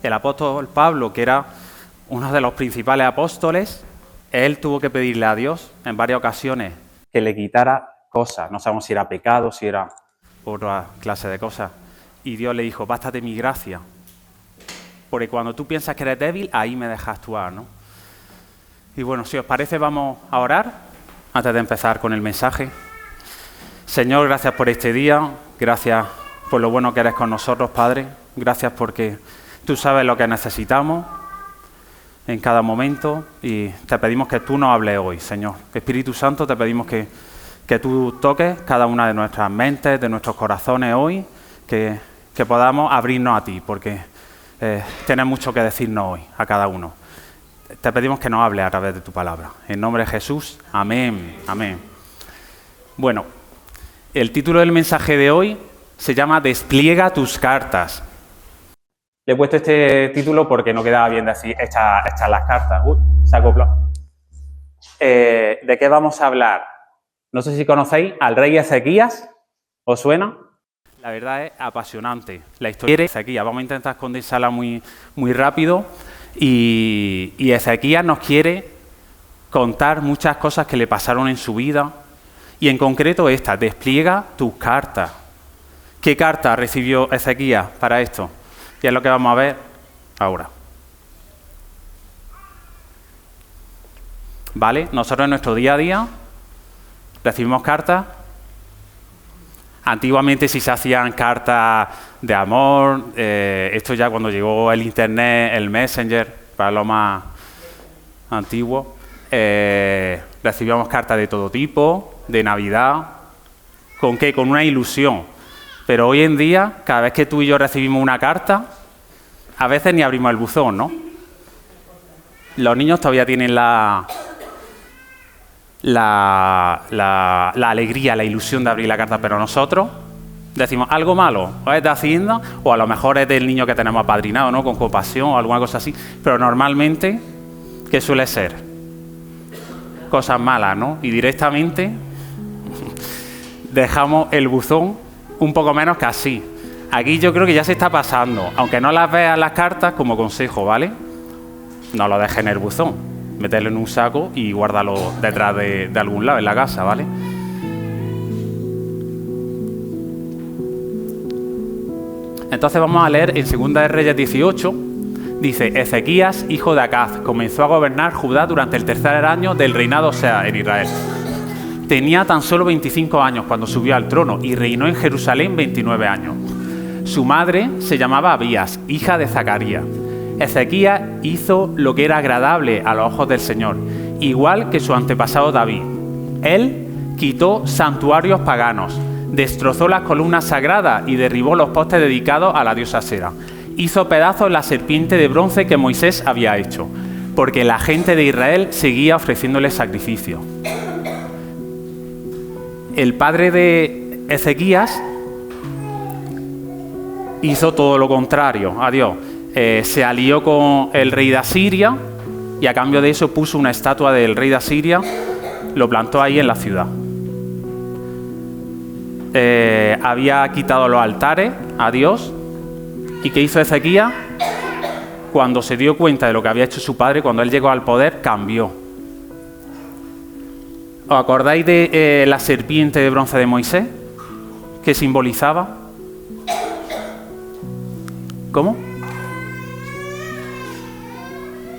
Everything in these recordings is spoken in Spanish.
el apóstol Pablo, que era uno de los principales apóstoles, él tuvo que pedirle a Dios en varias ocasiones que le quitara cosas. No sabemos si era pecado, si era otra clase de cosas. Y Dios le dijo, bástate mi gracia. Porque cuando tú piensas que eres débil, ahí me dejas actuar, ¿no? Y bueno, si os parece, vamos a orar antes de empezar con el mensaje. Señor, gracias por este día. Gracias por lo bueno que eres con nosotros, Padre. Gracias porque tú sabes lo que necesitamos en cada momento y te pedimos que tú nos hables hoy, Señor. Espíritu Santo, te pedimos que tú toques cada una de nuestras mentes, de nuestros corazones hoy, que podamos abrirnos a ti, porque tienes mucho que decirnos hoy a cada uno. Te pedimos que nos hables a través de tu palabra. En nombre de Jesús, amén, amén. Bueno, el título del mensaje de hoy se llama Despliega tus cartas. Le he puesto este título porque no quedaba bien decir echar las cartas. Se acopló. ¿De qué vamos a hablar? No sé si conocéis al rey Ezequías. ¿Os suena? La verdad es apasionante la historia de Ezequías. Vamos a intentar condensarla muy rápido. Y Ezequías nos quiere contar muchas cosas que le pasaron en su vida. Y en concreto esta, despliega tus cartas. ¿Qué carta recibió Ezequías para esto? Y es lo que vamos a ver ahora. ¿Vale? Nosotros en nuestro día a día recibimos cartas. Antiguamente sí se hacían cartas de amor. Esto ya cuando llegó el Internet, el Messenger, para lo más antiguo. Recibíamos cartas de todo tipo, de Navidad. ¿Con qué? Con una ilusión. Pero hoy en día, cada vez que tú y yo recibimos una carta, a veces ni abrimos el buzón, ¿no? Los niños todavía tienen la alegría, la ilusión de abrir la carta, pero nosotros decimos algo malo, o es de Hacienda, o a lo mejor es del niño que tenemos apadrinado, ¿no? Con compasión o alguna cosa así. Pero normalmente, ¿qué suele ser? Cosas malas, ¿no? Y directamente dejamos el buzón un poco menos que así. Aquí yo creo que ya se está pasando. Aunque no las veas las cartas, como consejo, ¿vale? No lo dejes en el buzón. Mételo en un saco y guárdalo detrás de algún lado en la casa, ¿vale? Entonces vamos a leer en 2 de Reyes 18. Dice, Ezequías, hijo de Acaz, comenzó a gobernar Judá durante el 3er año del reinado Osea en Israel. Tenía tan solo 25 años cuando subió al trono y reinó en Jerusalén 29 años. Su madre se llamaba Abías, hija de Zacarías. Ezequías hizo lo que era agradable a los ojos del Señor, igual que su antepasado David. Él quitó santuarios paganos, destrozó las columnas sagradas y derribó los postes dedicados a la diosa Asera. Hizo pedazos la serpiente de bronce que Moisés había hecho, porque la gente de Israel seguía ofreciéndole sacrificios. El padre de Ezequías hizo todo lo contrario a Dios. Se alió con el rey de Asiria y a cambio de eso puso una estatua del rey de Asiria, lo plantó ahí en la ciudad. Había quitado los altares a Dios. ¿Y qué hizo Ezequías? Cuando se dio cuenta de lo que había hecho su padre, cuando él llegó al poder, cambió. ¿Os acordáis de la serpiente de bronce de Moisés? ¿Qué simbolizaba? ¿Cómo?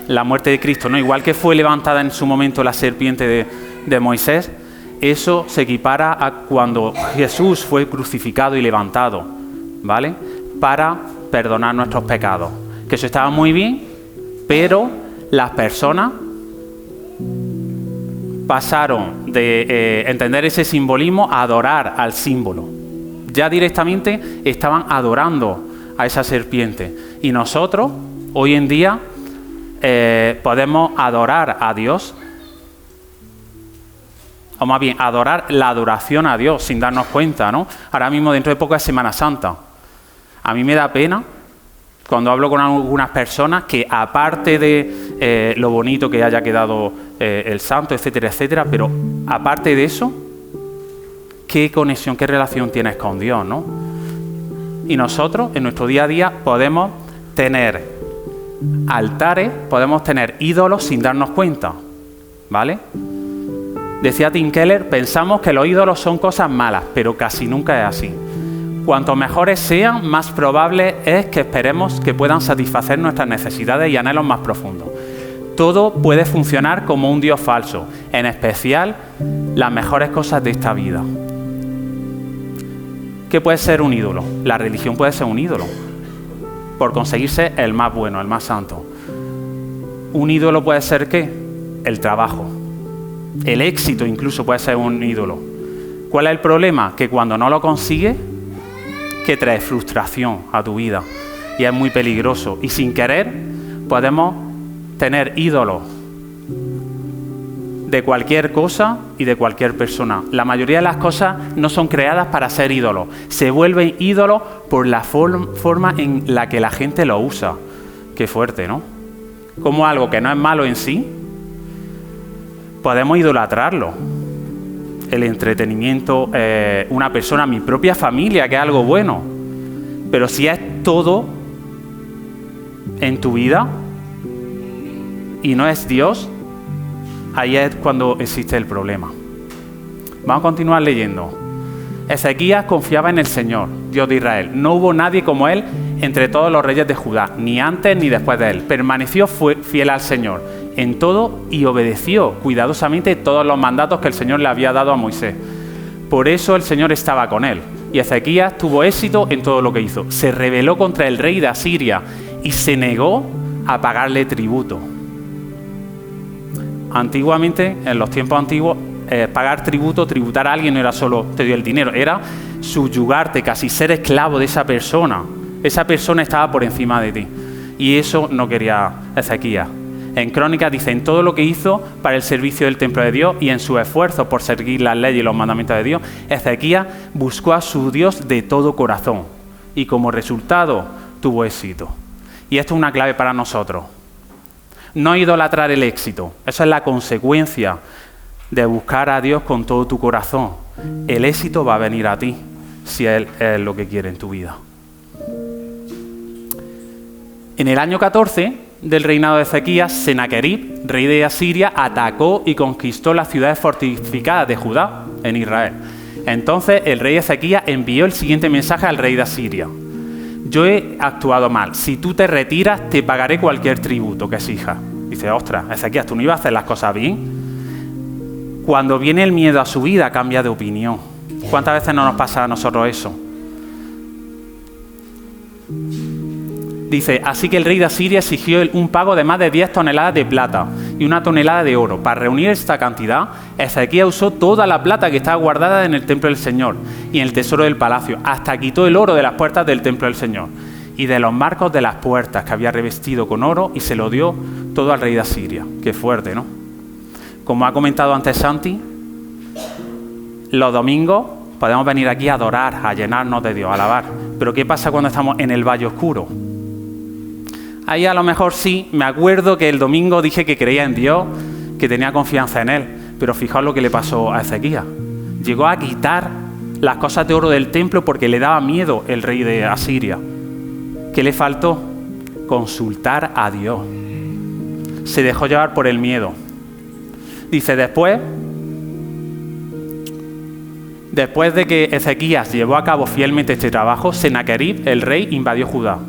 La muerte de Cristo, ¿no? Igual que fue levantada en su momento la serpiente de Moisés, eso se equipara a cuando Jesús fue crucificado y levantado, ¿vale? Para perdonar nuestros pecados. Que eso estaba muy bien, pero las personas pasaron de entender ese simbolismo a adorar al símbolo. Ya directamente estaban adorando a esa serpiente. Y nosotros, hoy en día, podemos adorar a Dios, o más bien, adorar la adoración a Dios sin darnos cuenta, ¿no? Ahora mismo, dentro de poco, es Semana Santa. A mí me da pena, cuando hablo con algunas personas, que aparte de lo bonito que haya quedado el santo, etcétera, etcétera, pero aparte de eso, ¿qué conexión, qué relación tienes con Dios, no? Y nosotros, en nuestro día a día, podemos tener altares, podemos tener ídolos sin darnos cuenta, ¿vale? Decía Tim Keller, pensamos que los ídolos son cosas malas, pero casi nunca es así. Cuanto mejores sean, más probable es que esperemos que puedan satisfacer nuestras necesidades y anhelos más profundos. Todo puede funcionar como un Dios falso, en especial las mejores cosas de esta vida. ¿Qué puede ser un ídolo? La religión puede ser un ídolo, por conseguirse el más bueno, el más santo. Un ídolo puede ser ¿qué? El trabajo. El éxito incluso puede ser un ídolo. ¿Cuál es el problema? Que cuando no lo consigues, que trae frustración a tu vida. Y es muy peligroso. Y sin querer podemos tener ídolos de cualquier cosa y de cualquier persona. La mayoría de las cosas no son creadas para ser ídolos. Se vuelven ídolos por la forma en la que la gente lo usa. Qué fuerte, ¿no? Como algo que no es malo en sí, podemos idolatrarlo. El entretenimiento, una persona, mi propia familia, que es algo bueno. Pero si es todo en tu vida y no es Dios, ahí es cuando existe el problema. Vamos a continuar leyendo. Ezequías confiaba en el Señor, Dios de Israel. No hubo nadie como él entre todos los reyes de Judá, ni antes ni después de él. Permaneció fiel al Señor en todo y obedeció cuidadosamente todos los mandatos que el Señor le había dado a Moisés. Por eso el Señor estaba con él. Y Ezequías tuvo éxito en todo lo que hizo. Se rebeló contra el rey de Asiria y se negó a pagarle tributo. Antiguamente, en los tiempos antiguos, pagar tributo, tributar a alguien no era solo te dio el dinero, era subyugarte, casi ser esclavo de esa persona. Esa persona estaba por encima de ti. Y eso no quería Ezequías. En Crónicas dice, en todo lo que hizo para el servicio del templo de Dios y en sus esfuerzos por seguir las leyes y los mandamientos de Dios, Ezequías buscó a su Dios de todo corazón y como resultado tuvo éxito. Y esto es una clave para nosotros. No idolatrar el éxito, eso es la consecuencia de buscar a Dios con todo tu corazón. El éxito va a venir a ti si Él es lo que quiere en tu vida. En el año 14 del reinado de Ezequías, Senaquerib, rey de Asiria, atacó y conquistó las ciudades fortificadas de Judá en Israel. Entonces el rey Ezequías envió el siguiente mensaje al rey de Asiria. Yo he actuado mal. Si tú te retiras, te pagaré cualquier tributo que exijas. Dice, ostras, Ezequías, ¿tú no ibas a hacer las cosas bien? Cuando viene el miedo a su vida, cambia de opinión. ¿Cuántas veces no nos pasa a nosotros eso? Dice, así que el rey de Asiria exigió un pago de más de 10 toneladas de plata y 1 tonelada de oro. Para reunir esta cantidad, Ezequías usó toda la plata que estaba guardada en el templo del Señor y en el tesoro del palacio, hasta quitó el oro de las puertas del templo del Señor y de los marcos de las puertas que había revestido con oro y se lo dio todo al rey de Asiria. Qué fuerte, ¿no? Como ha comentado antes Santi, los domingos podemos venir aquí a adorar, a llenarnos de Dios, a alabar. Pero ¿qué pasa cuando estamos en el valle oscuro? Ahí a lo mejor sí, me acuerdo que el domingo dije que creía en Dios, que tenía confianza en Él, pero fijaos lo que le pasó a Ezequías. Llegó a quitar las cosas de oro del templo porque le daba miedo el rey de Asiria. ¿Qué le faltó? Consultar a Dios. Se dejó llevar por el miedo. Dice, después de que Ezequías llevó a cabo fielmente este trabajo, Senaquerib, el rey, invadió Judá.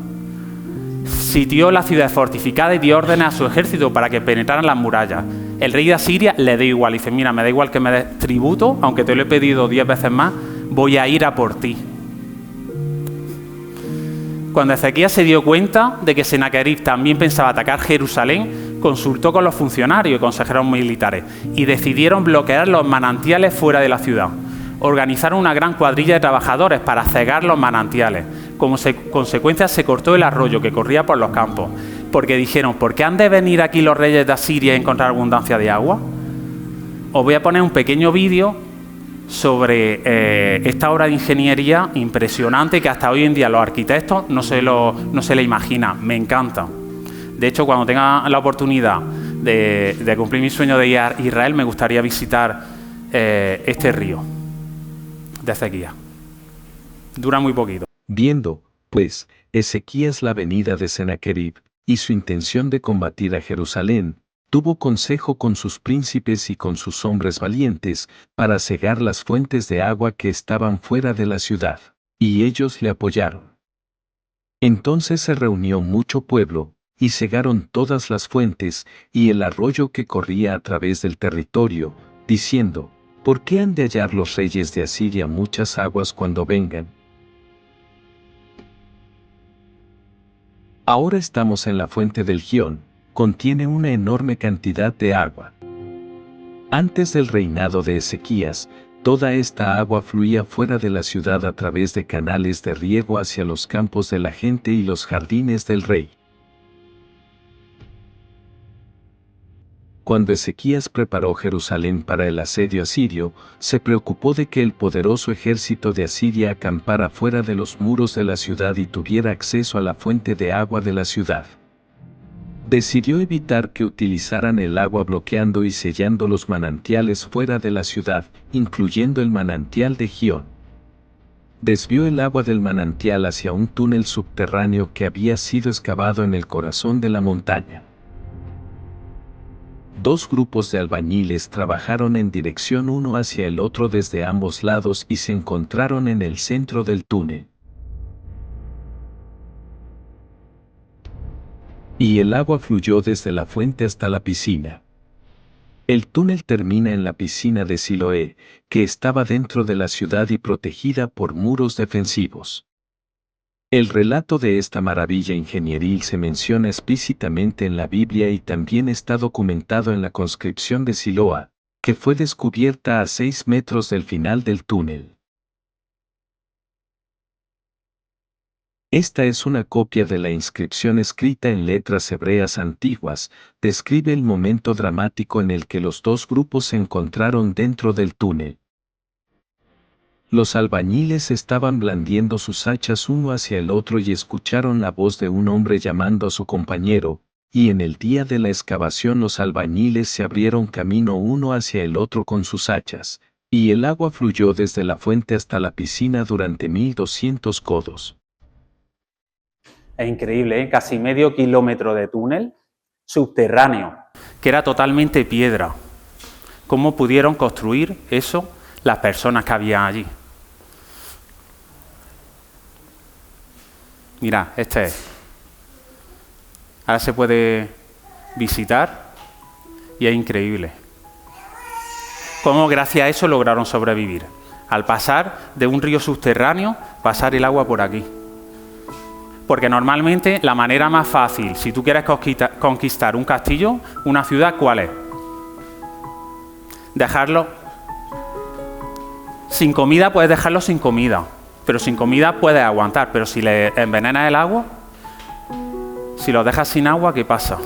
Sitió la ciudad fortificada y dio órdenes a su ejército para que penetraran las murallas. El rey de Asiria le dio igual. Dice, mira, me da igual que me des tributo, aunque te lo he pedido 10 veces más, voy a ir a por ti. Cuando Ezequías se dio cuenta de que Senaquerib también pensaba atacar Jerusalén, consultó con los funcionarios y consejeros militares y decidieron bloquear los manantiales fuera de la ciudad. Organizaron una gran cuadrilla de trabajadores para cegar los manantiales. Como consecuencia se cortó el arroyo que corría por los campos, porque dijeron, ¿por qué han de venir aquí los reyes de Asiria a encontrar abundancia de agua? Os voy a poner un pequeño vídeo sobre esta obra de ingeniería impresionante que hasta hoy en día los arquitectos no se la imaginan. Me encanta. De hecho, cuando tenga la oportunidad de cumplir mi sueño de ir a Israel, me gustaría visitar este río de Ezequías. Dura muy poquito. Viendo, pues, Ezequías la venida de Senaquerib, y su intención de combatir a Jerusalén, tuvo consejo con sus príncipes y con sus hombres valientes, para cegar las fuentes de agua que estaban fuera de la ciudad, y ellos le apoyaron. Entonces se reunió mucho pueblo, y cegaron todas las fuentes, y el arroyo que corría a través del territorio, diciendo, ¿por qué han de hallar los reyes de Asiria muchas aguas cuando vengan? Ahora estamos en la fuente del Gihón, contiene una enorme cantidad de agua. Antes del reinado de Ezequías, toda esta agua fluía fuera de la ciudad a través de canales de riego hacia los campos de la gente y los jardines del rey. Cuando Ezequías preparó Jerusalén para el asedio asirio, se preocupó de que el poderoso ejército de Asiria acampara fuera de los muros de la ciudad y tuviera acceso a la fuente de agua de la ciudad. Decidió evitar que utilizaran el agua bloqueando y sellando los manantiales fuera de la ciudad, incluyendo el manantial de Gihón. Desvió el agua del manantial hacia un túnel subterráneo que había sido excavado en el corazón de la montaña. Dos grupos de albañiles trabajaron en dirección uno hacia el otro desde ambos lados y se encontraron en el centro del túnel. Y el agua fluyó desde la fuente hasta la piscina. El túnel termina en la piscina de Siloé, que estaba dentro de la ciudad y protegida por muros defensivos. El relato de esta maravilla ingenieril se menciona explícitamente en la Biblia y también está documentado en la conscripción de Siloa, que fue descubierta a 6 metros del final del túnel. Esta es una copia de la inscripción escrita en letras hebreas antiguas, describe el momento dramático en el que los dos grupos se encontraron dentro del túnel. Los albañiles estaban blandiendo sus hachas uno hacia el otro y escucharon la voz de un hombre llamando a su compañero, y en el día de la excavación los albañiles se abrieron camino uno hacia el otro con sus hachas, y el agua fluyó desde la fuente hasta la piscina durante 1200 codos. Es increíble, ¿eh? Casi medio kilómetro de túnel subterráneo, que era totalmente piedra. ¿Cómo pudieron construir eso las personas que había allí? Mirad, este es. Ahora se puede visitar y es increíble. Cómo gracias a eso lograron sobrevivir. Al pasar de un río subterráneo, pasar el agua por aquí. Porque normalmente la manera más fácil, si tú quieres conquistar un castillo, una ciudad, ¿cuál es? Dejarlo sin comida, puedes dejarlo sin comida. Pero sin comida puedes aguantar. Pero si le envenenas el agua, si lo dejas sin agua, ¿qué pasa?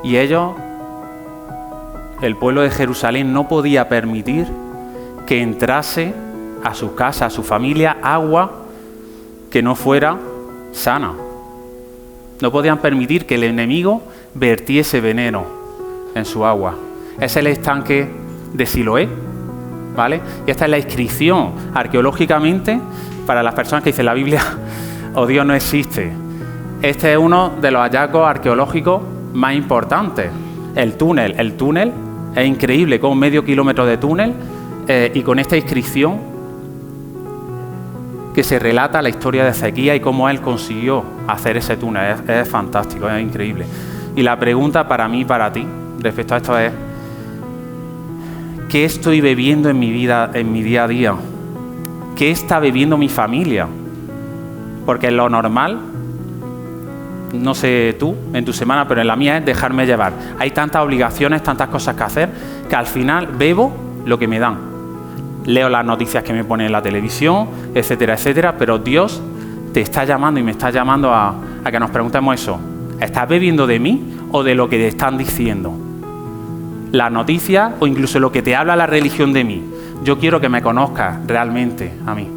Y ellos, el pueblo de Jerusalén, no podía permitir que entrase a su casa, a su familia, agua que no fuera sana. No podían permitir que el enemigo vertiese veneno en su agua. Es el estanque de Siloé, ¿vale? Y esta es la inscripción arqueológicamente para las personas que dicen la Biblia o Dios no existe. Este es uno de los hallazgos arqueológicos más importantes. El túnel es increíble, con medio kilómetro de túnel y con esta inscripción que se relata la historia de Ezequías y cómo él consiguió hacer ese túnel. Es fantástico, es increíble. Y la pregunta para mí y para ti respecto a esto es: ¿qué estoy bebiendo en mi vida, en mi día a día? ¿Qué está bebiendo mi familia? Porque lo normal, no sé tú, en tu semana, pero en la mía es dejarme llevar. Hay tantas obligaciones, tantas cosas que hacer, que al final bebo lo que me dan. Leo las noticias que me ponen en la televisión, etcétera, etcétera, pero Dios te está llamando y me está llamando a que nos preguntemos eso. ¿Estás bebiendo de mí o de lo que te están diciendo? Las noticias o incluso lo que te habla la religión de mí. Yo quiero que me conozcas realmente a mí.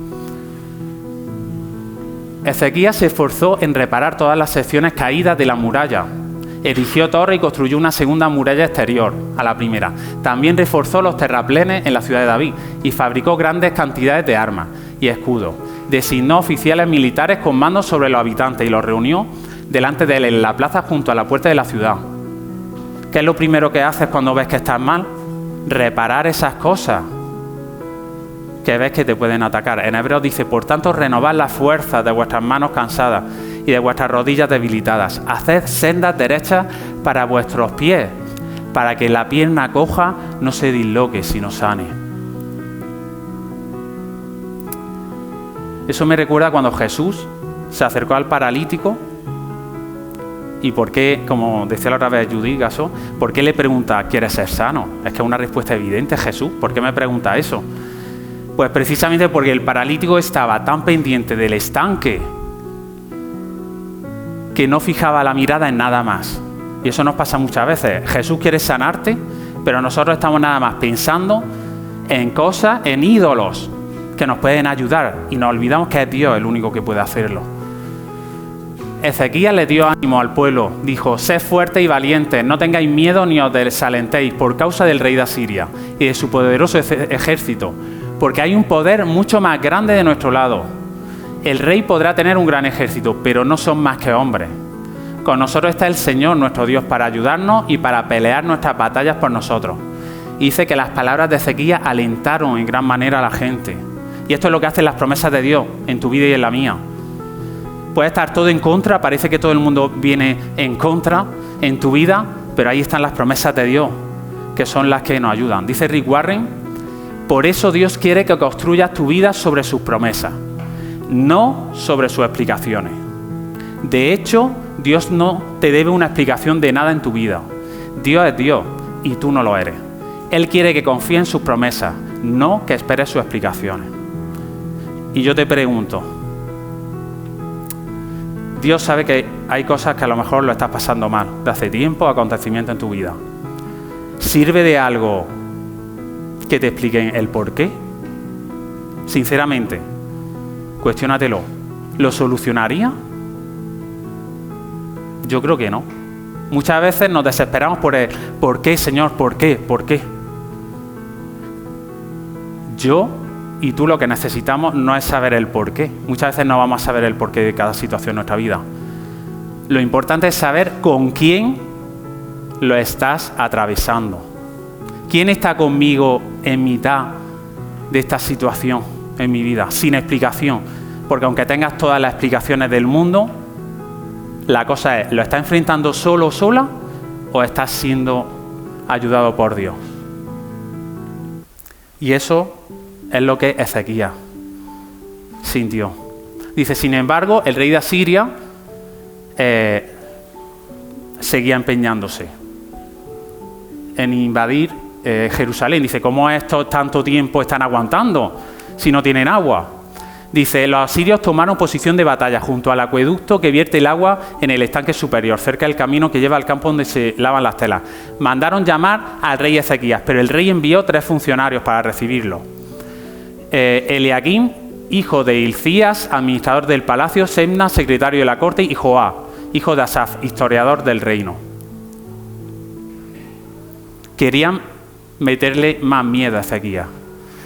Ezequías se esforzó en reparar todas las secciones caídas de la muralla Erigió torre y construyó una segunda muralla exterior a la primera. También reforzó los terraplenes en la ciudad de David y fabricó grandes cantidades de armas y escudos. Designó oficiales militares con mando sobre los habitantes y los reunió delante de él en la plaza junto a la puerta de la ciudad. ¿Qué es lo primero que haces cuando ves que estás mal? Reparar esas cosas que ves que te pueden atacar. En Hebreos dice, por tanto, renovad las fuerzas de vuestras manos cansadas y de vuestras rodillas debilitadas. Haced sendas derechas para vuestros pies, para que la pierna coja no se disloque, sino sane. Eso me recuerda cuando Jesús se acercó al paralítico y por qué, como decía la otra vez Judy Gaso, ¿por qué le pregunta, ¿quieres ser sano? Es que es una respuesta evidente, Jesús. ¿Por qué me pregunta eso? Pues precisamente porque el paralítico estaba tan pendiente del estanque que no fijaba la mirada en nada más. Y eso nos pasa muchas veces. Jesús quiere sanarte, pero nosotros estamos nada más pensando en cosas, en ídolos que nos pueden ayudar y nos olvidamos que es Dios el único que puede hacerlo. Ezequías le dio ánimo al pueblo, dijo, sed fuertes y valientes, no tengáis miedo ni os desalentéis por causa del rey de Asiria y de su poderoso ejército, porque hay un poder mucho más grande de nuestro lado. El rey podrá tener un gran ejército, pero no son más que hombres. Con nosotros está el Señor, nuestro Dios, para ayudarnos y para pelear nuestras batallas por nosotros. Y dice que las palabras de Ezequías alentaron en gran manera a la gente. Y esto es lo que hacen las promesas de Dios en tu vida y en la mía. Puede estar todo en contra, parece que todo el mundo viene en contra en tu vida, pero ahí están las promesas de Dios, que son las que nos ayudan. Dice Rick Warren, por eso Dios quiere que construyas tu vida sobre sus promesas, no sobre sus explicaciones. De hecho, Dios no te debe una explicación de nada en tu vida. Dios es Dios y tú no lo eres. Él quiere que confíes en sus promesas, no que esperes sus explicaciones. Y yo te pregunto, Dios sabe que hay cosas que a lo mejor lo estás pasando mal, de hace tiempo, acontecimientos en tu vida. ¿Sirve de algo que te expliquen el por qué? Sinceramente, cuestiónatelo. ¿Lo solucionaría? Yo creo que no. Muchas veces nos desesperamos por el ¿por qué, Señor? ¿Por qué? ¿Por qué? Yo y tú lo que necesitamos no es saber el por qué. Muchas veces no vamos a saber el porqué de cada situación en nuestra vida. Lo importante es saber con quién lo estás atravesando. ¿Quién está conmigo en mitad de esta situación en mi vida? Sin explicación. Porque aunque tengas todas las explicaciones del mundo, la cosa es, ¿lo estás enfrentando solo o sola o estás siendo ayudado por Dios? Y eso es lo que Ezequías sintió. Dice, sin embargo, el rey de Asiria seguía empeñándose en invadir Jerusalén. Dice, ¿cómo estos tanto tiempo están aguantando si no tienen agua? Dice, los asirios tomaron posición de batalla junto al acueducto que vierte el agua en el estanque superior, cerca del camino que lleva al campo donde se lavan las telas. Mandaron llamar al rey Ezequías, pero el rey envió 3 funcionarios para recibirlo. Eliakim, hijo de Hilcías, administrador del palacio, Semna, secretario de la corte, y Joá, hijo de Asaf, historiador del reino. Querían meterle más miedo a Ezequías.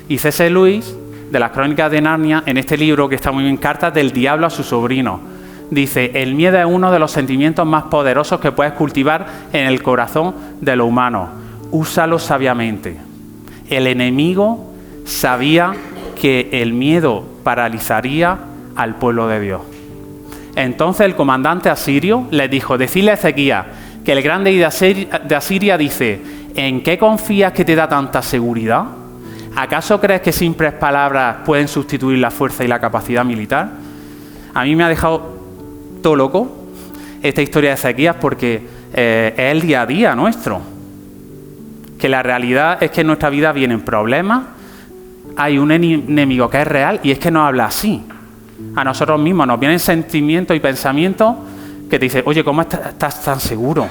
Y C.S. Lewis, de las Crónicas de Narnia, en este libro que está muy bien, Cartas del Diablo a su sobrino, dice, el miedo es uno de los sentimientos más poderosos que puedes cultivar en el corazón de lo humano. Úsalo sabiamente. El enemigo sabía que el miedo paralizaría al pueblo de Dios. Entonces el comandante asirio les dijo, decidle a Ezequías que el gran rey de Asiria dice, ¿en qué confías que te da tanta seguridad? ¿Acaso crees que simples palabras pueden sustituir la fuerza y la capacidad militar? A mí me ha dejado todo loco esta historia de Ezequías porque es el día a día nuestro. Que la realidad es que en nuestra vida vienen problemas, hay un enemigo que es real y es que nos habla así. A nosotros mismos nos vienen sentimientos y pensamientos que te dicen, oye, ¿cómo estás tan seguro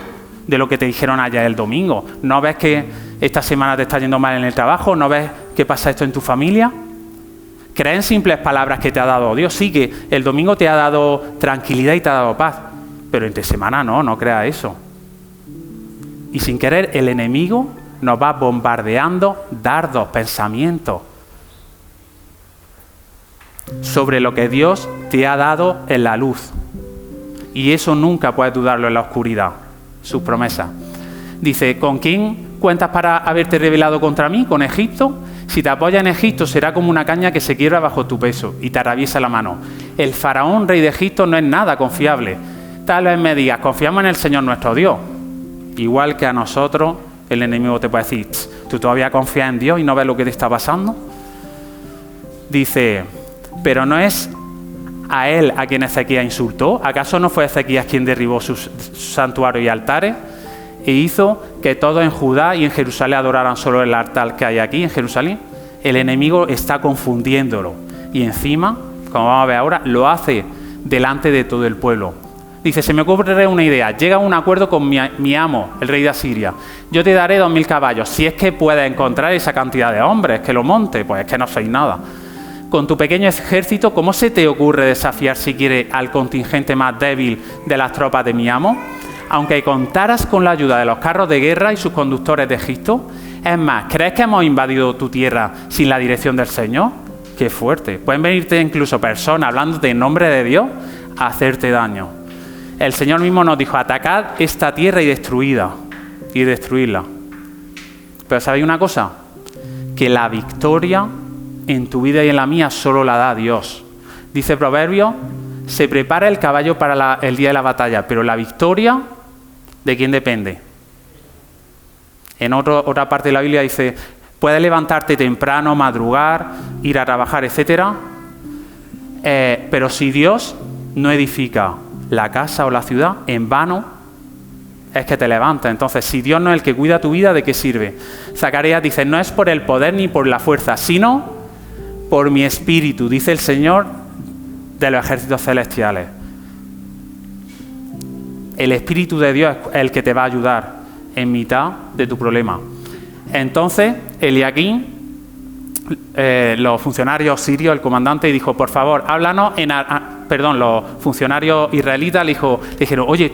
de lo que te dijeron ayer el domingo? ¿No ves que esta semana te está yendo mal en el trabajo? ¿No ves que pasa esto en tu familia? ¿Crees en simples palabras que te ha dado Dios? Sí, que el domingo te ha dado tranquilidad y te ha dado paz, pero entre semana no creas eso. Y sin querer, el enemigo nos va bombardeando dardos, pensamientos sobre lo que Dios te ha dado en la luz. Y eso nunca puedes dudarlo en la oscuridad, sus promesas. Dice, ¿con quién cuentas para haberte rebelado contra mí? ¿Con Egipto? Si te apoyas en Egipto será como una caña que se quiebra bajo tu peso y te atraviesa la mano. El faraón, rey de Egipto, no es nada confiable. Tal vez me digas, confiamos en el Señor nuestro Dios. Igual que a nosotros, el enemigo te puede decir, ¿tú todavía confías en Dios y no ves lo que te está pasando? Dice, pero no es a él a quien Ezequías insultó. ¿Acaso no fue Ezequías quien derribó sus santuarios y altares e hizo que todos en Judá y en Jerusalén adoraran solo el altar que hay aquí en Jerusalén? El enemigo está confundiéndolo y encima, como vamos a ver ahora, lo hace delante de todo el pueblo. Dice, se me ocurre una idea, llega a un acuerdo con mi amo, el rey de Asiria. Yo te daré 2000 caballos, si es que puedes encontrar esa cantidad de hombres que lo monte, pues es que no sois nada. Con tu pequeño ejército, ¿cómo se te ocurre desafiar si quieres al contingente más débil de las tropas de mi amo? Aunque contaras con la ayuda de los carros de guerra y sus conductores de Egipto, es más, ¿crees que hemos invadido tu tierra sin la dirección del Señor? ¡Qué fuerte! Pueden venirte incluso personas hablándote en nombre de Dios a hacerte daño. El Señor mismo nos dijo, atacad esta tierra y destruidla. Pero ¿sabéis una cosa? Que la victoria en tu vida y en la mía solo la da Dios. Dice Proverbios, se prepara el caballo para el día de la batalla, pero la victoria, ¿de quién depende? En otra parte de la Biblia dice, puedes levantarte temprano, madrugar, ir a trabajar, etcétera, pero si Dios no edifica la casa o la ciudad, en vano es que te levantas. Entonces, si Dios no es el que cuida tu vida, ¿de qué sirve? Zacarías dice, no es por el poder ni por la fuerza, sino por mi espíritu, dice el Señor de los ejércitos celestiales. El Espíritu de Dios es el que te va a ayudar en mitad de tu problema. Entonces, Eliaquín, los funcionarios sirios, el comandante, dijo, por favor, háblanos los funcionarios israelitas le dijeron, oye,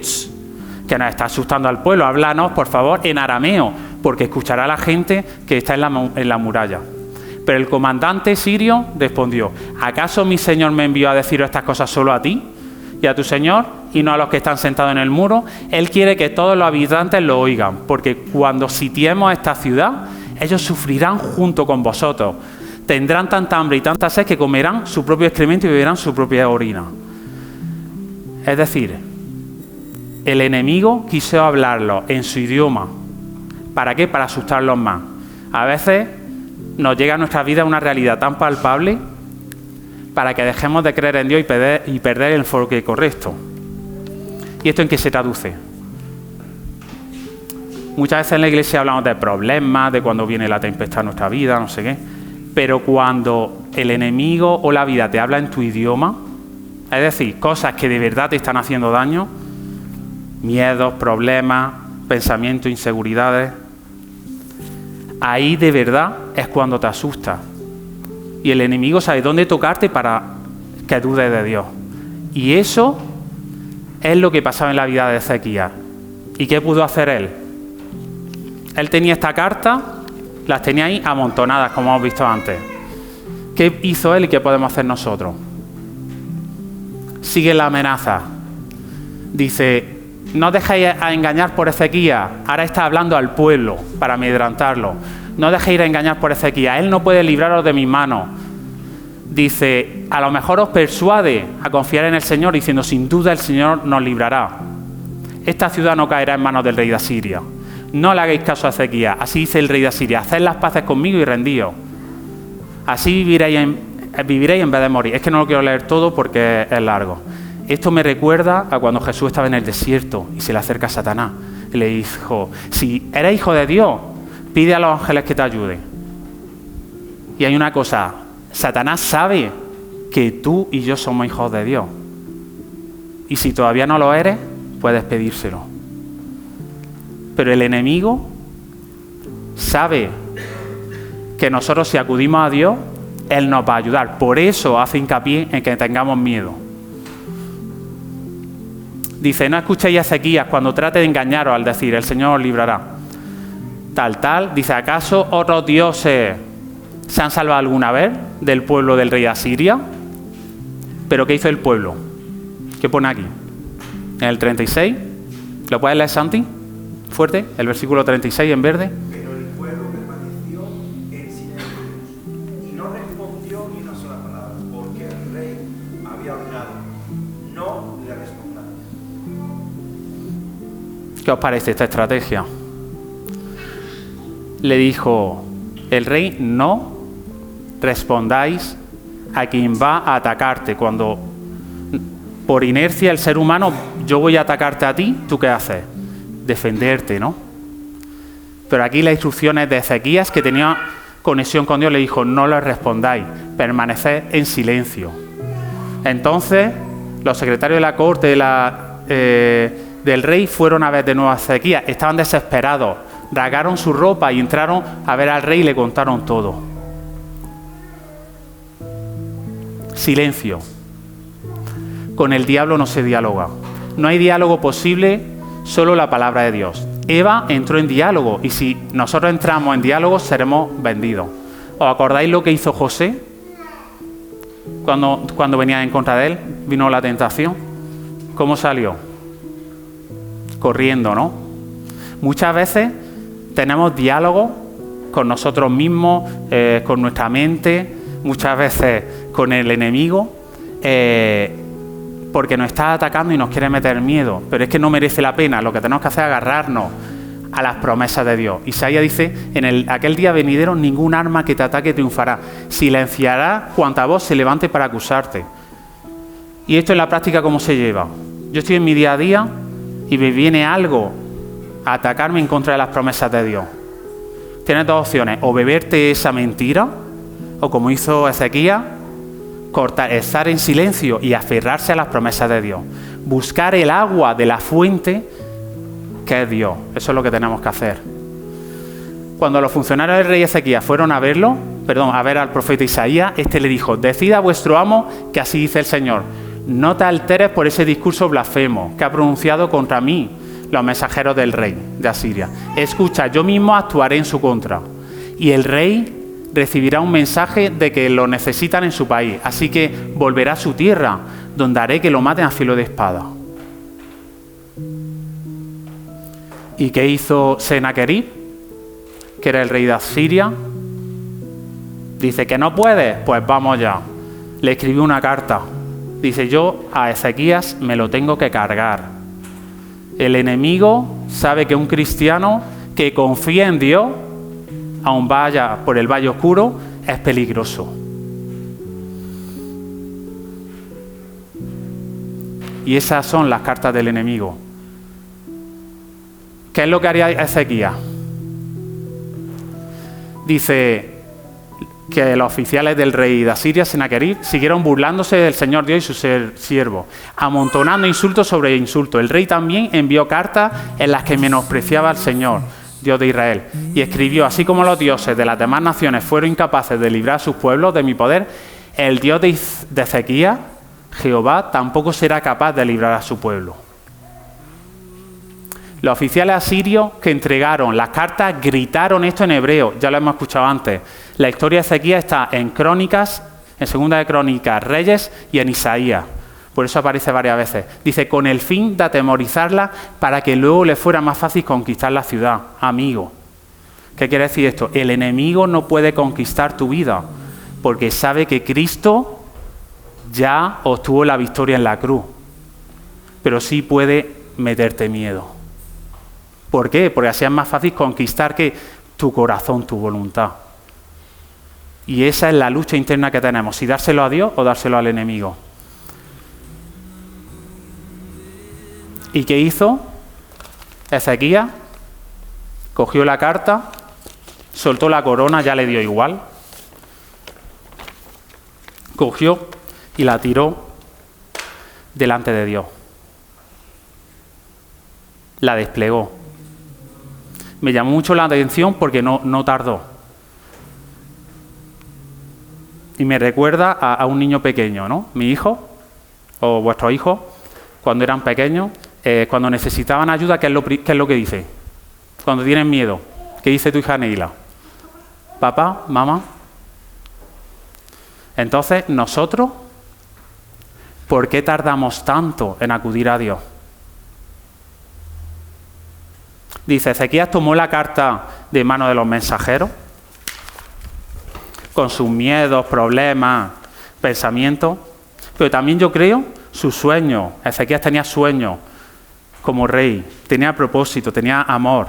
que nos está asustando al pueblo, háblanos, por favor, en arameo, porque escuchará a la gente que está en la muralla. Pero el comandante sirio respondió, ¿acaso mi señor me envió a decir estas cosas solo a ti y a tu señor y no a los que están sentados en el muro? Él quiere que todos los habitantes lo oigan, porque cuando sitiemos esta ciudad, ellos sufrirán junto con vosotros. Tendrán tanta hambre y tanta sed que comerán su propio excremento y beberán su propia orina. Es decir, el enemigo quiso hablarlo en su idioma. ¿Para qué? Para asustarlos más. A veces nos llega a nuestra vida una realidad tan palpable para que dejemos de creer en Dios y perder el enfoque correcto. ¿Y esto en qué se traduce? Muchas veces en la iglesia hablamos de problemas, de cuando viene la tempestad en nuestra vida, no sé qué. Pero cuando el enemigo o la vida te habla en tu idioma, es decir, cosas que de verdad te están haciendo daño, miedos, problemas, pensamientos, inseguridades, ahí de verdad es cuando te asustas. Y el enemigo sabe dónde tocarte para que dudes de Dios. Y eso es lo que pasaba en la vida de Ezequías. ¿Y qué pudo hacer él? Él tenía esta carta, las tenía ahí amontonadas, como hemos visto antes. ¿Qué hizo él y qué podemos hacer nosotros? Sigue la amenaza. Dice, no dejéis a engañar por Ezequías. Ahora está hablando al pueblo para amedrantarlo. No dejéis a engañar por Ezequías. Él no puede libraros de mis manos. Dice, a lo mejor os persuade a confiar en el Señor, diciendo, sin duda el Señor nos librará. Esta ciudad no caerá en manos del rey de Asiria. No le hagáis caso a Ezequías. Así dice el rey de Asiria. Haced las paces conmigo y rendíos. Así viviréis en vez de morir. Es que no lo quiero leer todo porque es largo. Esto me recuerda a cuando Jesús estaba en el desierto y se le acerca a Satanás. Y le dijo, si eres hijo de Dios, pide a los ángeles que te ayuden. Y hay una cosa, Satanás sabe que tú y yo somos hijos de Dios. Y si todavía no lo eres, puedes pedírselo. Pero el enemigo sabe que nosotros, si acudimos a Dios, Él nos va a ayudar. Por eso hace hincapié en que tengamos miedo. Dice, no escuchéis a Ezequías cuando trate de engañaros al decir, el Señor os librará. Tal. Dice, ¿acaso otros dioses se han salvado alguna vez del pueblo del rey de Asiria? ¿Pero qué hizo el pueblo? ¿Qué pone aquí? En el 36. ¿Lo puedes leer, Santi? Fuerte. El versículo 36 en verde. Pero el pueblo permaneció en silencio y no respondió ni una sola palabra, porque el rey había ordenado, no le respondáis. ¿Qué os parece esta estrategia? Le dijo el rey, no respondáis a quien va a atacarte. Cuando por inercia el ser humano, yo voy a atacarte a ti, ¿tú qué haces? Defenderte, ¿no? Pero aquí las instrucciones de Ezequías, que tenía conexión con Dios, le dijo, no le respondáis, permaneced en silencio. Entonces, los secretarios de la corte del rey fueron a ver de nuevo a Ezequías, estaban desesperados, rasgaron su ropa y entraron a ver al rey y le contaron todo. Silencio. Con el diablo no se dialoga. No hay diálogo posible, solo la palabra de Dios. Eva entró en diálogo y si nosotros entramos en diálogo seremos vendidos. ¿Os acordáis lo que hizo José cuando venía en contra de él? Vino la tentación. ¿Cómo salió? Corriendo, ¿no? Muchas veces tenemos diálogo con nosotros mismos, con nuestra mente, muchas veces con el enemigo, porque nos está atacando y nos quiere meter miedo, pero es que no merece la pena. Lo que tenemos que hacer es agarrarnos a las promesas de Dios. Isaías dice, en aquel día venidero ningún arma que te ataque triunfará, silenciará cuanta voz se levante para acusarte. Y esto en la práctica, ¿cómo se lleva? Yo estoy en mi día a día y me viene algo a atacarme en contra de las promesas de Dios. Tienes dos opciones, o beberte esa mentira, o como hizo Ezequías, estar en silencio y aferrarse a las promesas de Dios. Buscar el agua de la fuente que es Dios. Eso es lo que tenemos que hacer. Cuando los funcionarios del rey Ezequías fueron a ver al profeta Isaías, este le dijo, decid a vuestro amo que así dice el Señor, no te alteres por ese discurso blasfemo que ha pronunciado contra mí los mensajeros del rey de Asiria. Escucha, yo mismo actuaré en su contra. Y el rey recibirá un mensaje de que lo necesitan en su país, así que volverá a su tierra, donde haré que lo maten a filo de espada. ¿Y qué hizo Senaquerib, que era el rey de Asiria? Dice que no puede, pues vamos ya. Le escribió una carta. Dice, yo a Ezequías me lo tengo que cargar. El enemigo sabe que un cristiano que confía en Dios, aun vaya por el valle oscuro, es peligroso. Y esas son las cartas del enemigo. ¿Qué es lo que haría Ezequías? Dice que los oficiales del rey de Asiria, Senaquerib, siguieron burlándose del Señor Dios y su siervo, amontonando insultos sobre insultos. El rey también envió cartas en las que menospreciaba al Señor, Dios de Israel, y escribió, así como los dioses de las demás naciones fueron incapaces de librar a sus pueblos de mi poder, el Dios de Ezequías, Jehová, tampoco será capaz de librar a su pueblo. Los oficiales asirios que entregaron las cartas gritaron esto en hebreo, ya lo hemos escuchado antes. La historia de Ezequías está en Crónicas, en Segunda de Crónicas, Reyes y en Isaías. Por eso aparece varias veces. Dice, con el fin de atemorizarla para que luego le fuera más fácil conquistar la ciudad. Amigo, ¿qué quiere decir esto? El enemigo no puede conquistar tu vida porque sabe que Cristo ya obtuvo la victoria en la cruz. Pero sí puede meterte miedo. ¿Por qué? Porque así es más fácil conquistar que tu corazón, tu voluntad. Y esa es la lucha interna que tenemos, si dárselo a Dios o dárselo al enemigo. ¿Y qué hizo? Ezequías cogió la carta, soltó la corona, ya le dio igual. Cogió y la tiró delante de Dios. La desplegó. Me llamó mucho la atención porque no tardó. Y me recuerda a un niño pequeño, ¿no? Mi hijo, o vuestros hijos, cuando eran pequeños, Cuando necesitaban ayuda, ¿qué es lo que dice? Cuando tienen miedo, ¿qué dice tu hija Neila? Papá, mamá. Entonces, nosotros, ¿por qué tardamos tanto en acudir a Dios? Dice, Ezequías tomó la carta de mano de los mensajeros, con sus miedos, problemas, pensamientos, pero también yo creo sus sueños. Ezequías tenía sueños como rey, tenía propósito, tenía amor.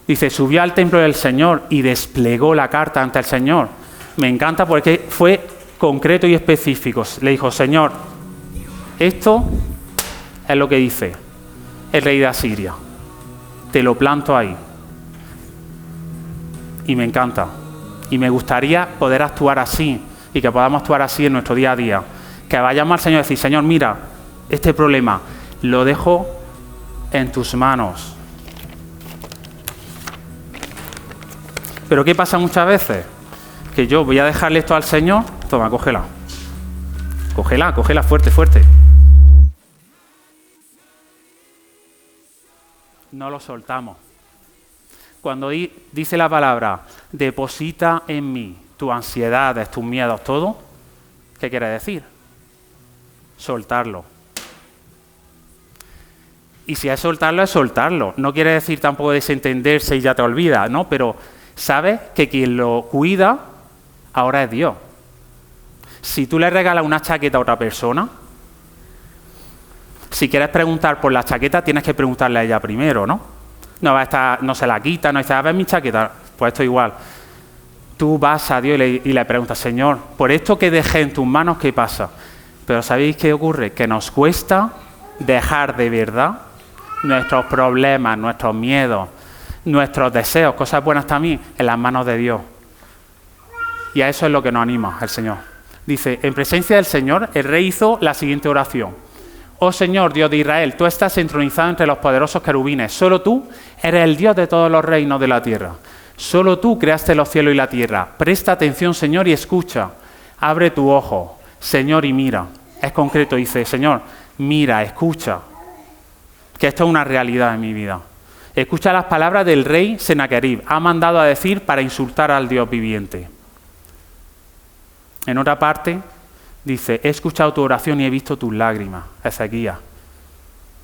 Dice, subió al templo del Señor y desplegó la carta ante el Señor. Me encanta porque fue concreto y específico. Le dijo, Señor, esto es lo que dice el rey de Asiria. Te lo planto ahí. Y me encanta. Y me gustaría poder actuar así y que podamos actuar así en nuestro día a día. Que vayamos al Señor y decir, Señor, mira, este problema lo dejo en tus manos. Pero ¿qué pasa muchas veces? Que yo voy a dejarle esto al Señor. Toma, cógela. Cógela fuerte, fuerte. No lo soltamos. Cuando dice la palabra, deposita en mí tus ansiedades, tus miedos, todo, ¿qué quiere decir? Soltarlo. Y si es soltarlo, es soltarlo. No quiere decir tampoco desentenderse y ya te olvidas, ¿no? Pero sabes que quien lo cuida ahora es Dios. Si tú le regalas una chaqueta a otra persona, si quieres preguntar por la chaqueta, tienes que preguntarle a ella primero, ¿no? No va a estar, no se la quita, no dice, a ver mi chaqueta, pues esto igual. Tú vas a Dios y le preguntas, Señor, por esto que dejé en tus manos, ¿qué pasa? Pero ¿sabéis qué ocurre? Que nos cuesta dejar de verdad nuestros problemas, nuestros miedos, nuestros deseos, cosas buenas también, en las manos de Dios. Y a eso es lo que nos anima el Señor. Dice, en presencia del Señor, el rey hizo la siguiente oración. Oh Señor, Dios de Israel, tú estás entronizado entre los poderosos querubines. Solo tú eres el Dios de todos los reinos de la tierra. Solo tú creaste los cielos y la tierra. Presta atención, Señor, y escucha. Abre tu ojo, Señor, y mira. Es concreto, dice, Señor, mira, escucha. Que esto es una realidad en mi vida. Escucha las palabras del rey Sennacherib. Ha mandado a decir para insultar al Dios viviente. En otra parte, dice, he escuchado tu oración y he visto tus lágrimas. Ezequías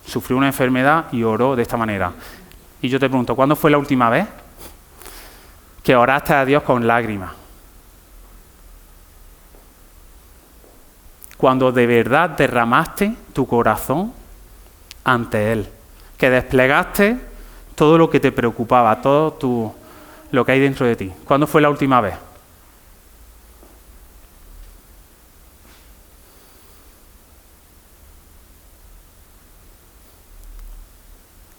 sufrió una enfermedad y oró de esta manera. Y yo te pregunto, ¿cuándo fue la última vez que oraste a Dios con lágrimas? Cuando de verdad derramaste tu corazón ante Él, que desplegaste todo lo que te preocupaba, todo lo que hay dentro de ti. ¿Cuándo fue la última vez?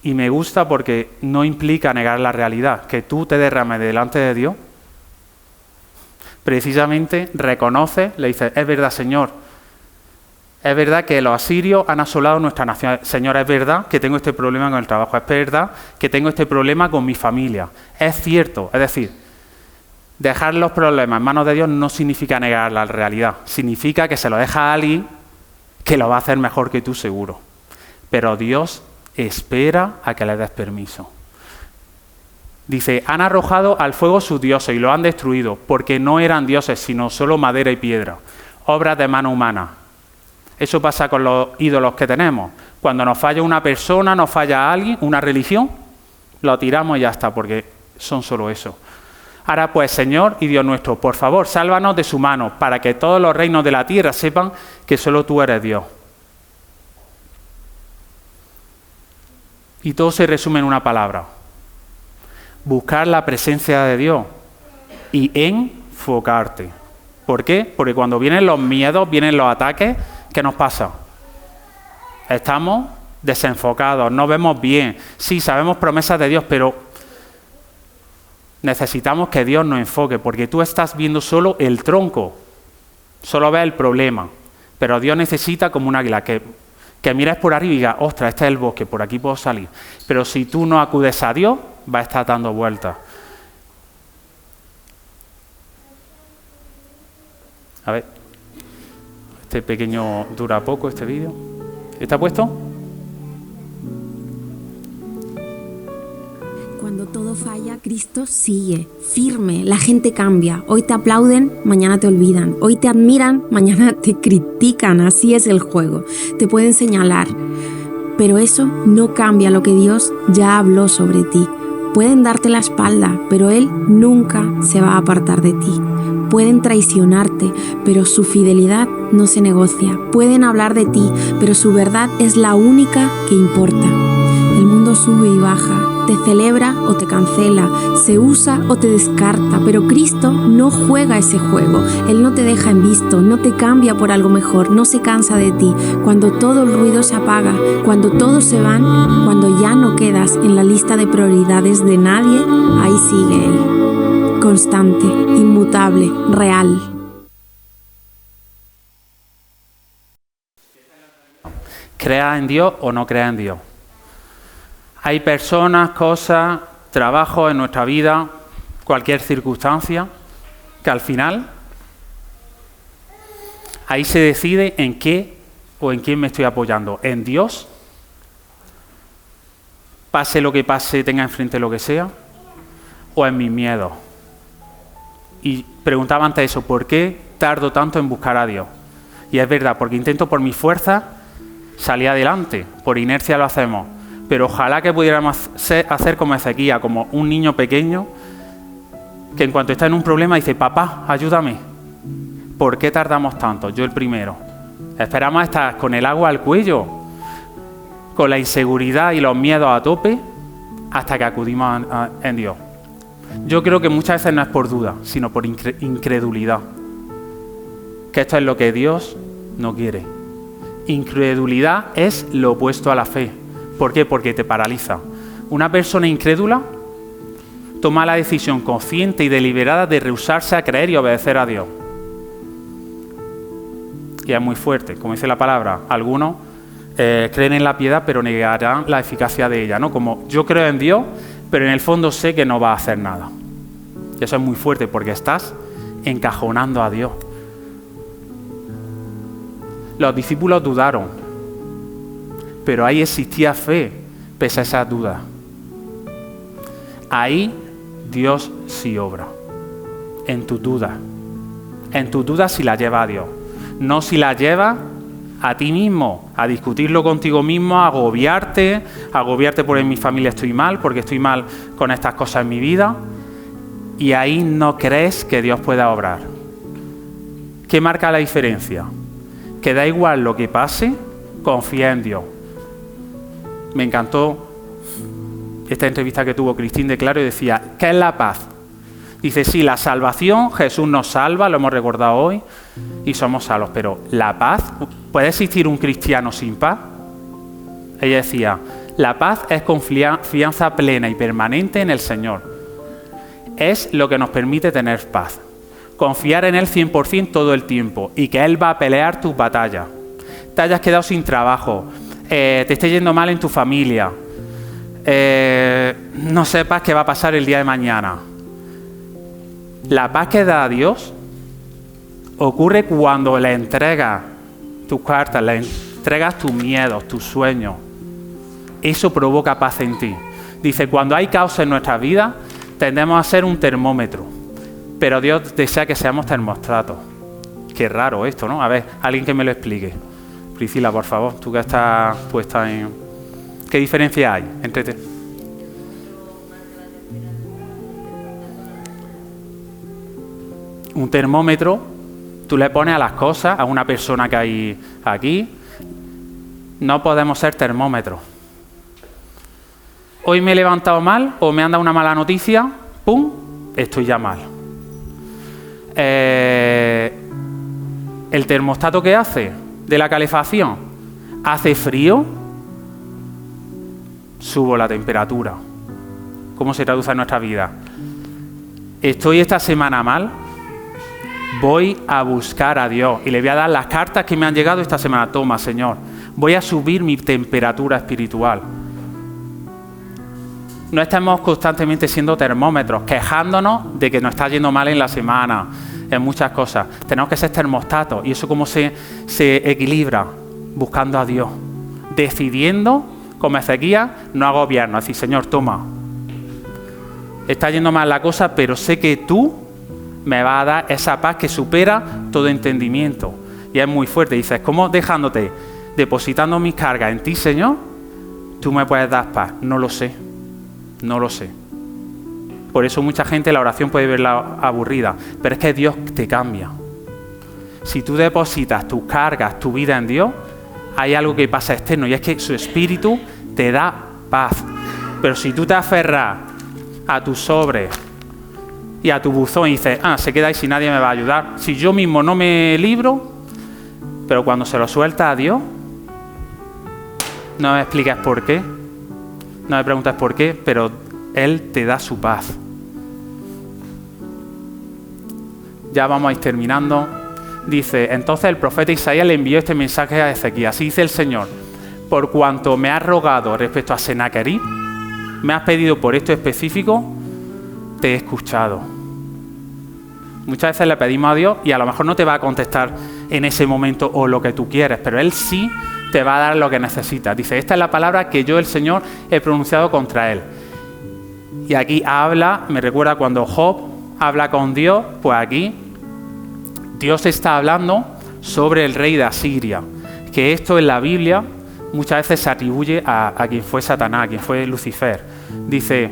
Y me gusta porque no implica negar la realidad, que tú te derrames delante de Dios. Precisamente reconoce, le dice, es verdad, Señor, es verdad que los asirios han asolado nuestra nación. Señor, es verdad que tengo este problema con el trabajo, es verdad que tengo este problema con mi familia. Es cierto, es decir, dejar los problemas en manos de Dios no significa negar la realidad, significa que se lo deja a alguien que lo va a hacer mejor que tú seguro. Pero Dios espera a que le des permiso. Dice, han arrojado al fuego sus dioses y lo han destruido, porque no eran dioses, sino solo madera y piedra, obras de mano humana. Eso pasa con los ídolos que tenemos. Cuando nos falla una persona, nos falla alguien, una religión, lo tiramos y ya está, porque son solo eso. Ahora pues, Señor y Dios nuestro, por favor, sálvanos de su mano, para que todos los reinos de la tierra sepan que solo tú eres Dios. Y todo se resume en una palabra. Buscar la presencia de Dios y enfocarte. ¿Por qué? Porque cuando vienen los miedos, vienen los ataques, ¿qué nos pasa? Estamos desenfocados, no vemos bien. Sí, sabemos promesas de Dios, pero necesitamos que Dios nos enfoque, porque tú estás viendo solo el tronco, solo ves el problema. Pero Dios necesita como un águila que mires por arriba y digas, ostras, este es el bosque, por aquí puedo salir. Pero si tú no acudes a Dios, va a estar dando vueltas. A ver, este pequeño dura poco, este vídeo. ¿Está puesto? todo falla, Cristo sigue, firme, la gente cambia. Hoy te aplauden, mañana te olvidan. Hoy te admiran, mañana te critican. Así es el juego. Te pueden señalar. Pero eso no cambia lo que Dios ya habló sobre ti. Pueden darte la espalda, pero Él nunca se va a apartar de ti. Pueden traicionarte, pero su fidelidad no se negocia. Pueden hablar de ti, pero su verdad es la única que importa. El mundo sube y baja, te celebra o te cancela, se usa o te descarta, pero Cristo no juega ese juego. Él no te deja en visto, no te cambia por algo mejor, no se cansa de ti. Cuando todo el ruido se apaga, cuando todos se van, cuando ya no quedas en la lista de prioridades de nadie, ahí sigue Él. Constante, inmutable, real. Crea en Dios o no crea en Dios. Hay personas, cosas, trabajos en nuestra vida, cualquier circunstancia, que al final ahí se decide en qué o en quién me estoy apoyando. ¿En Dios? Pase lo que pase, tenga enfrente lo que sea, o en mis miedos. Y preguntaba antes eso, ¿por qué tardo tanto en buscar a Dios? Y es verdad, porque intento por mi fuerza salir adelante, por inercia lo hacemos. Pero ojalá que pudiéramos hacer como Ezequías, como un niño pequeño que en cuanto está en un problema dice, papá, ayúdame. ¿Por qué tardamos tanto? Yo el primero. Esperamos estar con el agua al cuello, con la inseguridad y los miedos a tope, hasta que acudimos en Dios. Yo creo que muchas veces no es por duda, sino por incredulidad. Que esto es lo que Dios no quiere. Incredulidad es lo opuesto a la fe. ¿Por qué? Porque te paraliza. Una persona incrédula toma la decisión consciente y deliberada de rehusarse a creer y obedecer a Dios. Y es muy fuerte, como dice la palabra. Algunos creen en la piedad, pero negarán la eficacia de ella, ¿no? Como yo creo en Dios, pero en el fondo sé que no va a hacer nada. Y eso es muy fuerte porque estás encajonando a Dios. Los discípulos dudaron, pero ahí existía fe, pese a esas dudas. Ahí Dios sí obra. En tus dudas. En tus dudas si las lleva a Dios. No si las lleva a ti mismo, a discutirlo contigo mismo, a agobiarte porque en mi familia estoy mal, porque estoy mal con estas cosas en mi vida. Y ahí no crees que Dios pueda obrar. ¿Qué marca la diferencia? Que da igual lo que pase, confía en Dios. Me encantó esta entrevista que tuvo Cristín de Claro y decía, ¿qué es la paz? Dice, sí, la salvación, Jesús nos salva, lo hemos recordado hoy, y somos salvos, pero la paz, ¿puede existir un cristiano sin paz? Ella decía, la paz es confianza plena y permanente en el Señor. Es lo que nos permite tener paz. Confiar en Él 100% todo el tiempo y que Él va a pelear tus batallas. Te hayas quedado sin trabajo, te esté yendo mal en tu familia, no sepas qué va a pasar el día de mañana. La paz que da a Dios ocurre cuando le entregas tus cartas, le entregas tus miedos, tus sueños. Eso provoca paz en ti. Dice, cuando hay caos en nuestras vidas, tendemos a ser un termómetro, pero Dios desea que seamos termostatos. Qué raro esto, ¿no? A ver, alguien que me lo explique. Priscila, por favor, tú que estás puesta en... ¿Qué diferencia hay entre... Un termómetro, tú le pones a las cosas, a una persona que hay aquí, no podemos ser termómetros. Hoy me he levantado mal o me han dado una mala noticia, ¡pum!, estoy ya mal. El termostato, ¿qué hace? De la calefacción, hace frío, subo la temperatura. ¿Cómo se traduce en nuestra vida? Estoy esta semana mal, voy a buscar a Dios y le voy a dar las cartas que me han llegado esta semana. Toma, Señor, voy a subir mi temperatura espiritual. No estamos constantemente siendo termómetros, quejándonos de que nos está yendo mal en la semana, en muchas cosas. Tenemos que ser termostatos. ¿Y eso cómo se equilibra? Buscando a Dios. Decidiendo, como Ezequías, no agobiarnos. Decir, Señor, toma. está yendo mal la cosa, pero sé que tú me vas a dar esa paz que supera todo entendimiento. Y es muy fuerte. Dices, ¿cómo dejándote, depositando mis cargas en ti, Señor, tú me puedes dar paz? No lo sé. No lo sé. Por eso mucha gente la oración puede verla aburrida. Pero es que Dios te cambia. Si tú depositas tus cargas, tu vida en Dios, hay algo que pasa externo y es que su Espíritu te da paz. Pero si tú te aferras a tu sobre y a tu buzón y dices, se queda ahí si nadie me va a ayudar, si yo mismo no me libro, pero cuando se lo sueltas a Dios, no me expliques por qué, no me preguntes por qué, pero Él te da su paz. Ya vamos a ir terminando. Dice, entonces el profeta Isaías le envió este mensaje a Ezequías. Así dice el Señor, por cuanto me has rogado respecto a Sennacherib, me has pedido por esto específico, te he escuchado. Muchas veces le pedimos a Dios y a lo mejor no te va a contestar en ese momento o lo que tú quieres, pero Él sí te va a dar lo que necesitas. Dice, esta es la palabra que yo, el Señor, he pronunciado contra él. Y aquí habla, me recuerda cuando Job habla con Dios, pues aquí Dios está hablando sobre el rey de Asiria, que esto en la Biblia muchas veces se atribuye a quien fue Satanás, a quien fue Lucifer. Dice,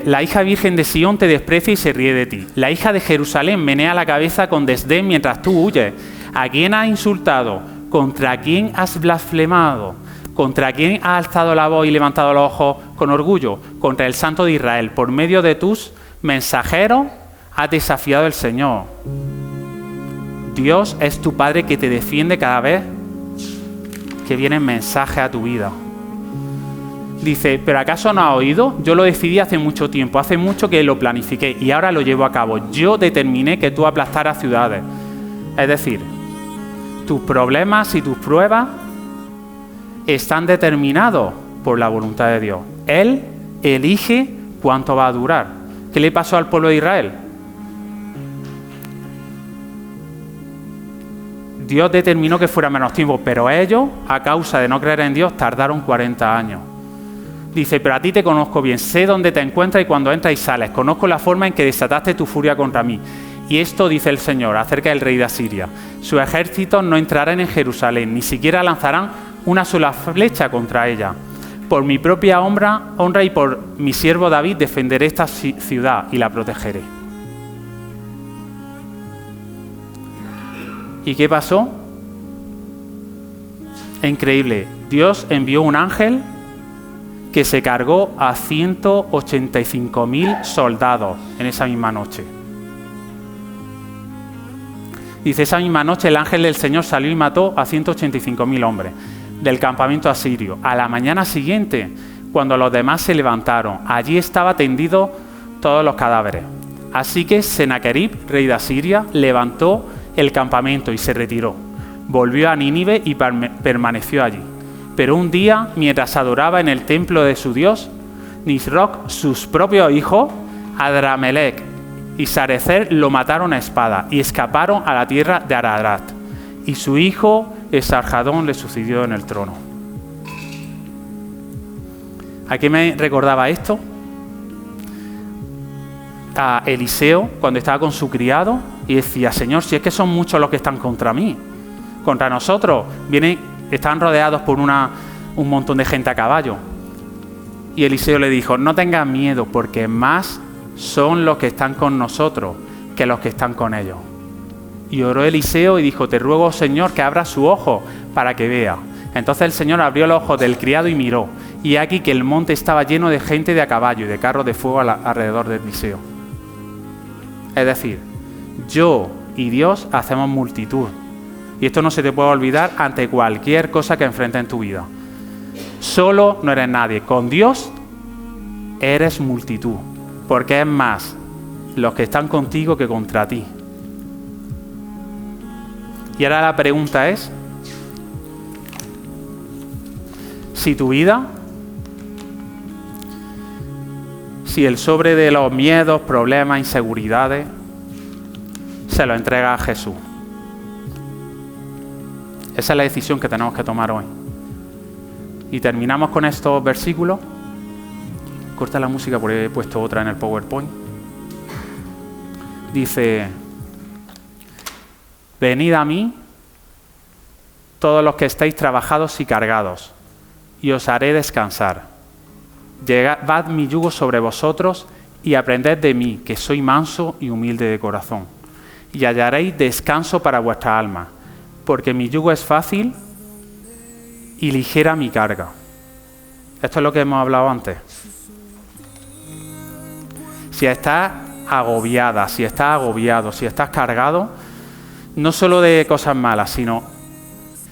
la hija virgen de Sión te desprecia y se ríe de ti. La hija de Jerusalén menea la cabeza con desdén mientras tú huyes. ¿A quién has insultado? ¿Contra quién has blasfemado? ¿Contra quién has alzado la voz y levantado los ojos con orgullo? Contra el Santo de Israel. Por medio de tus mensajeros has desafiado al Señor. Dios es tu Padre que te defiende cada vez que vienen mensajes a tu vida. Dice, ¿pero acaso no has oído? Yo lo decidí hace mucho tiempo, hace mucho que lo planifiqué y ahora lo llevo a cabo. Yo determiné que tú aplastaras ciudades. Es decir, tus problemas y tus pruebas están determinados por la voluntad de Dios. Él elige cuánto va a durar. ¿Qué le pasó al pueblo de Israel? Dios determinó que fuera menos tiempo, pero ellos, a causa de no creer en Dios, tardaron 40 años. Dice, pero a ti te conozco bien, sé dónde te encuentras y cuando entras y sales. Conozco la forma en que desataste tu furia contra mí. Y esto dice el Señor acerca del rey de Asiria. Sus ejércitos no entrarán en Jerusalén, ni siquiera lanzarán una sola flecha contra ella. Por mi propia honra y por mi siervo David defenderé esta ciudad y la protegeré. ¿Y qué pasó? Increíble. Dios envió un ángel que se cargó a 185.000 soldados en esa misma noche. Dice, esa misma noche el ángel del Señor salió y mató a 185.000 hombres del campamento asirio. A la mañana siguiente, cuando los demás se levantaron, allí estaba tendido todos los cadáveres. Así que Sennacherib, rey de Asiria, levantó el campamento y se retiró. Volvió a Nínive y permaneció allí. Pero un día, mientras adoraba en el templo de su dios, Nisroch, sus propios hijos, Adramelech y Sarecer, lo mataron a espada y escaparon a la tierra de Ararat. Y su hijo Esarhadón le sucedió en el trono. ¿A qué me recordaba esto? A Eliseo, cuando estaba con su criado y decía, Señor, si es que son muchos los que están contra mí, contra nosotros, están rodeados por un montón de gente a caballo. Y Eliseo le dijo, no tengas miedo, porque más son los que están con nosotros que los que están con ellos. Y oró Eliseo y dijo, te ruego, Señor, que abra su ojo para que vea. Entonces el Señor abrió los ojos del criado y miró. Y aquí que el monte estaba lleno de gente de a caballo y de carros de fuego alrededor de Eliseo. Es decir, yo y Dios hacemos multitud. Y esto no se te puede olvidar ante cualquier cosa que enfrentes en tu vida. Solo no eres nadie. Con Dios eres multitud. Porque es más los que están contigo que contra ti. Y ahora la pregunta es, si tu vida, si el sobre de los miedos, problemas, inseguridades, se lo entrega a Jesús. Esa es la decisión que tenemos que tomar hoy. Y terminamos con estos versículos, corta la música porque he puesto otra en el PowerPoint. Dice, venid a mí todos los que estáis trabajados y cargados, y os haré descansar. Llevad mi yugo sobre vosotros y aprended de mí, que soy manso y humilde de corazón, y hallaréis descanso para vuestra alma, porque mi yugo es fácil y ligera mi carga. Esto es lo que hemos hablado antes. Si estás agobiada, si estás agobiado, si estás cargado, no solo de cosas malas, sino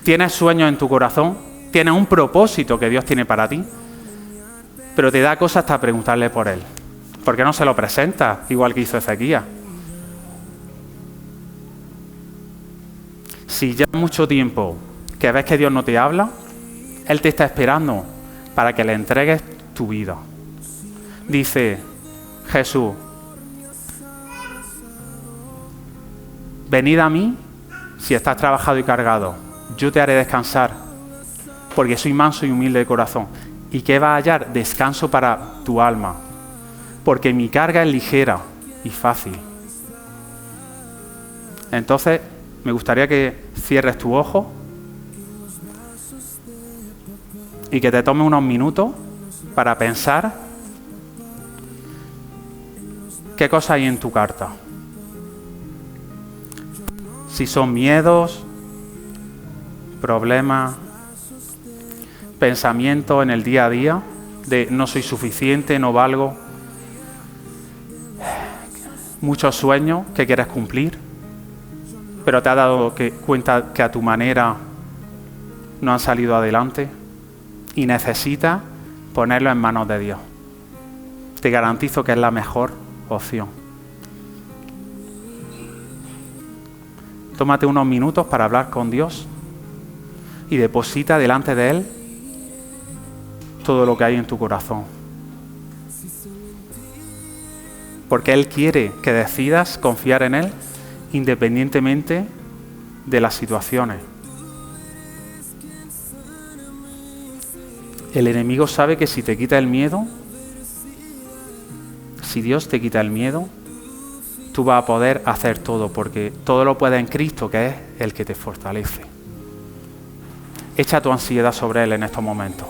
tienes sueños en tu corazón, tienes un propósito que Dios tiene para ti, pero te da cosa hasta preguntarle por él. ¿Por qué no se lo presenta igual que hizo Ezequías? Si ya mucho tiempo que ves que Dios no te habla, Él te está esperando para que le entregues tu vida. Dice Jesús, venid a mí si estás trabajado y cargado, yo te haré descansar, porque soy manso y humilde de corazón. ¿Y qué vas a hallar? Descanso para tu alma, porque mi carga es ligera y fácil. Entonces, me gustaría que cierres tu ojo y que te tomes unos minutos para pensar qué cosas hay en tu carta. Si son miedos, problemas, pensamientos en el día a día de no soy suficiente, no valgo, muchos sueños que quieres cumplir, pero te has dado cuenta que a tu manera no han salido adelante y necesitas ponerlo en manos de Dios. Te garantizo que es la mejor opción. Tómate unos minutos para hablar con Dios y deposita delante de Él todo lo que hay en tu corazón. Porque Él quiere que decidas confiar en Él independientemente de las situaciones. El enemigo sabe que si te quita el miedo, si Dios te quita el miedo, tú vas a poder hacer todo, porque todo lo puedes en Cristo, que es el que te fortalece. Echa tu ansiedad sobre Él en estos momentos.